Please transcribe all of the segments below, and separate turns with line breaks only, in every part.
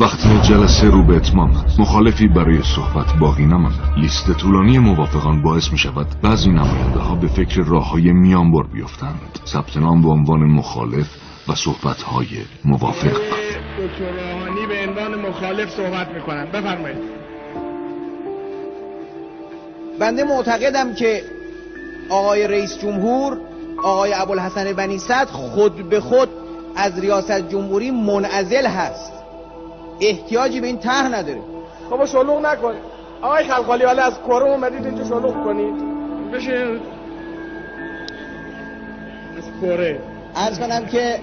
وقتی جلسه رو به اتمام مخالفی برای صحبت باقی نماند. لیست طولانی موافقان باعث می شود بعضی نماینده ها به فکر راههای میانبر بیفتند. ثبت نام به عنوان مخالف و صحبت های موافق.
دکتر روحانی به عنوان مخالف صحبت میکنن. بفرمایید.
بنده معتقدم که آقای رئیس جمهور آقای ابوالحسن بنی صدر خود به خود از ریاست جمهوری منعزل هست، احتیاجی به این طرح نداره.
خب شلوغ نکنید آقای خلخالی، ولی از کره اومدید اینجا شلوغ کنید. بشه از کره
عرض کنم که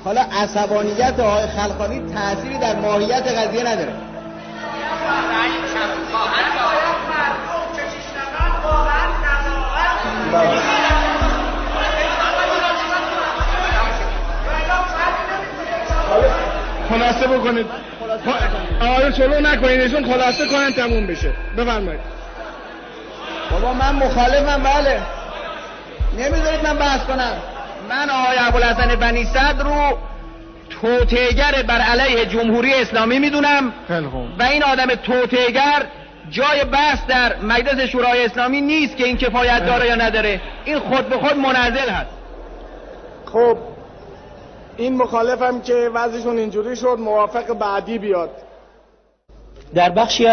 حالا عصبانیت آقای خلخالی تأثیری در ماهیت قضیه نداره.
خلاصه بکنید آقای شلوغ نکنید، ایشون خلاصه کنن تموم بشه. بفرمایید.
بابا من مخالفم. بله نمیذارید من بحث کنم. من آقای ابوالحسن بنی صدر رو توطئه‌گر بر علیه جمهوری اسلامی میدونم و این آدم توطئه‌گر جای بحث در مجلس شورای اسلامی نیست که این کفایت داره یا نداره. این خود به خود منعزل هست.
خب این مخالفم که وضعشون اینجوری شد، موافق بعدی بیاد.
در بخشی